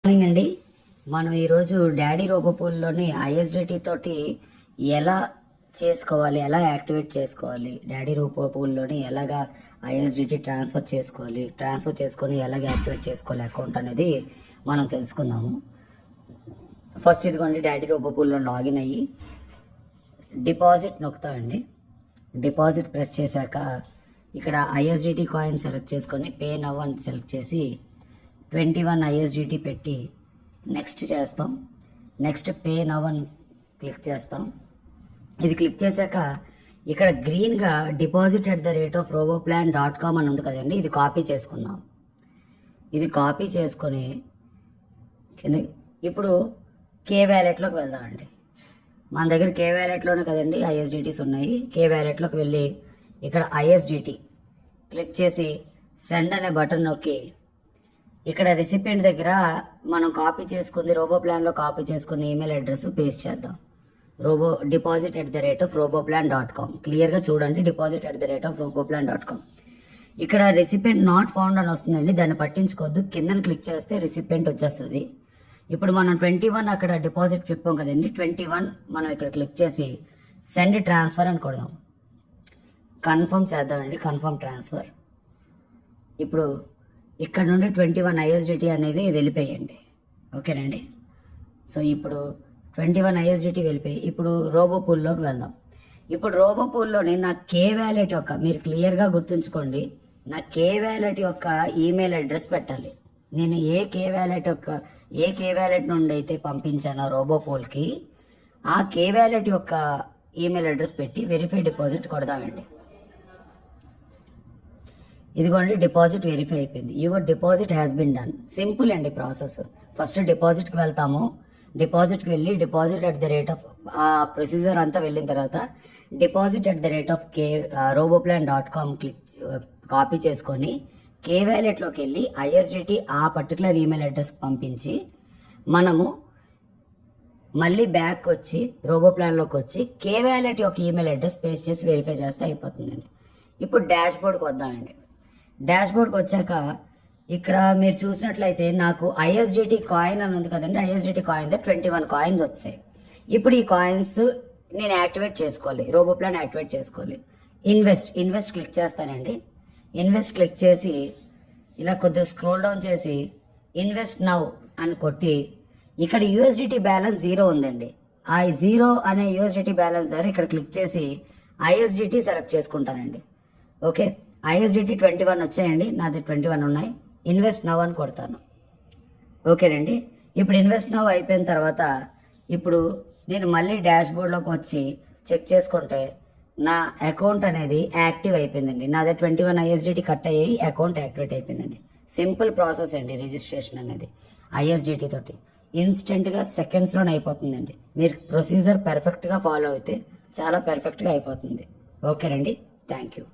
Morning అండి. మనం ఈరోజు డాడీ రోబోపూల్లోని ఐఎస్డిటి తోటి ఎలా చేసుకోవాలి, ఎలా యాక్టివేట్ చేసుకోవాలి, డాడీ రోబోపూల్లోని ఎలాగా ఐఎస్డిటి ట్రాన్స్ఫర్ చేసుకొని ఎలాగ యాక్టివేట్ చేసుకోవాలి అకౌంట్ అనేది మనం తెలుసుకుందాము. ఫస్ట్ ఇదిగోండి, డాడీ రోబోపూల్లో లాగిన్ అయ్యి డిపాజిట్ నొక్కుతామండి. డిపాజిట్ ప్రెస్ చేశాక ఇక్కడ ఐఎస్డిటి కాయిన్ సెలెక్ట్ చేసుకొని పే నవ్ అని సెలెక్ట్ చేసి 21 ఐఎస్డిటి పెట్టి నెక్స్ట్ చేస్తాం. నెక్స్ట్ పే నవ్ అని క్లిక్ చేస్తాం. ఇది క్లిక్ చేశాక ఇక్కడ గ్రీన్గా deposit@roboplan.com అని ఉంది కదండి, ఇది కాపీ చేసుకుందాం. ఇది కాపీ చేసుకొని కింద ఇప్పుడు కే వ్యాలెట్లోకి వెళ్దామండి. మన దగ్గర కే వ్యాలెట్లోనే కదండి ఐఎస్డిటీస్ ఉన్నాయి. కే వ్యాలెట్లోకి వెళ్ళి ఇక్కడ ఐఎస్డిటి క్లిక్ చేసి సెండ్ అనే బటన్ నొక్కి ఇక్కడ రిసిపియంట్ దగ్గర మనం కాపీ చేసుకుంది రోబోప్లాన్లో కాపీ చేసుకున్న ఈమెయిల్ అడ్రస్ పేస్ట్ చేద్దాం. deposit@roboplan.com క్లియర్గా చూడండి, deposit@roboplan.com. ఇక్కడ రిసిపియంట్ నాట్ ఫౌండ్ అని వస్తుందండి, దాన్ని పట్టించుకోవద్దు. కిందన క్లిక్ చేస్తే రిసిపియంట్ వచ్చేస్తుంది. ఇప్పుడు మనం 21 అక్కడ డిపాజిట్ చెప్పాం కదండి, 21 మనం ఇక్కడ క్లిక్ చేసి సెండ్ ట్రాన్స్ఫర్ అని కొడదాం. కన్ఫర్మ్ చేద్దామండి, కన్ఫర్మ్ ట్రాన్స్ఫర్. ఇప్పుడు ఇక్కడ నుండి 21 ఐఎస్డిటి అనేవి వెళ్ళిపోయండి. ఓకేనండి. సో ఇప్పుడు 21 ఐఎస్డిటి వెళ్ళిపోయి ఇప్పుడు రోబోపూల్లోకి వెళ్దాం. ఇప్పుడు రోబోపూల్లోని నా కే వ్యాలెట్ యొక్క, మీరు క్లియర్గా గుర్తుంచుకోండి, నా కే వ్యాలెట్ యొక్క ఈమెయిల్ అడ్రస్ పెట్టాలి. నేను ఏ కే వ్యాలెట్ నుండి అయితే పంపించానో రోబోపూల్కి, ఆ కే వ్యాలెట్ యొక్క ఈమెయిల్ అడ్రస్ పెట్టి వెరిఫై డిపాజిట్ కొడదామండి. ఇదిగోండి, డిపాజిట్ వెరిఫై అయిపోయింది. Your deposit has been done. Simple అండి ప్రాసెస్. ఫస్ట్ డిపాజిట్కి వెళ్తాము. డిపాజిట్కి వెళ్ళి deposit@, ఆ ప్రొసీజర్ అంతా వెళ్ళిన తర్వాత deposit@roboplan.com క్లిక్ కాపీ చేసుకొని కే వ్యాలెట్లోకి వెళ్ళి ఐఎస్డిటి ఆ పర్టికులర్ ఈమెయిల్ అడ్రస్కి పంపించి మనము మళ్ళీ బ్యాక్ వచ్చి రోబోప్లాన్లోకి వచ్చి కే వ్యాలెట్ యొక్క ఈమెయిల్ అడ్రస్ పేస్ట్ చేసి వెరిఫై చేస్తే అయిపోతుందండి. ఇప్పుడు డాష్ బోర్డ్కి వద్దామండి. డాష్ బోర్డ్కి వచ్చాక ఇక్కడ మీరు చూసినట్లయితే నాకు ఐఎస్డిటి కాయిన్ అని ఉంది కదండి, ఐఎస్డిటి కాయిన్ 21 కాయిన్స్ వచ్చాయి. ఇప్పుడు ఈ కాయిన్స్ నేను యాక్టివేట్ చేసుకోవాలి, రోబోప్లాన్ యాక్టివేట్ చేసుకోవాలి. ఇన్వెస్ట్ క్లిక్ చేస్తానండి. ఇన్వెస్ట్ క్లిక్ చేసి ఇలా కొద్దిగా స్క్రోల్ డౌన్ చేసి ఇన్వెస్ట్ నవ్ అని కొట్టి ఇక్కడ యూఎస్డిటి బ్యాలెన్స్ 0 ఉందండి. ఆ 0 అనే యూఎస్డిటి బ్యాలెన్స్ దగ్గర ఇక్కడ క్లిక్ చేసి ఐఎస్డిటి సెలెక్ట్ చేసుకుంటానండి. ఓకే, ఐఎస్డిటి 21 వచ్చాయండి, నాది 21 ఉన్నాయి. ఇన్వెస్ట్ నవ్ అని కొడతాను. ఓకేనండి. ఇప్పుడు ఇన్వెస్ట్ నవ్ అయిపోయిన తర్వాత ఇప్పుడు నేను మళ్ళీ డాష్ బోర్డ్లోకి వచ్చి చెక్ చేసుకుంటే నా అకౌంట్ అనేది యాక్టివ్ అయిపోయిందండి. నాది 21 ఐఎస్డిటి కట్ అయ్యి అకౌంట్ యాక్టివేట్ అయిపోయిందండి. సింపుల్ ప్రాసెస్ అండి రిజిస్ట్రేషన్ అనేది ఐఎస్డిటి తోటి. ఇన్స్టెంట్గా సెకండ్స్లోనే అయిపోతుందండి. మీరు ప్రొసీజర్ పర్ఫెక్ట్గా ఫాలో అయితే చాలా పర్ఫెక్ట్గా అయిపోతుంది. ఓకేనండి, థ్యాంక్ యూ.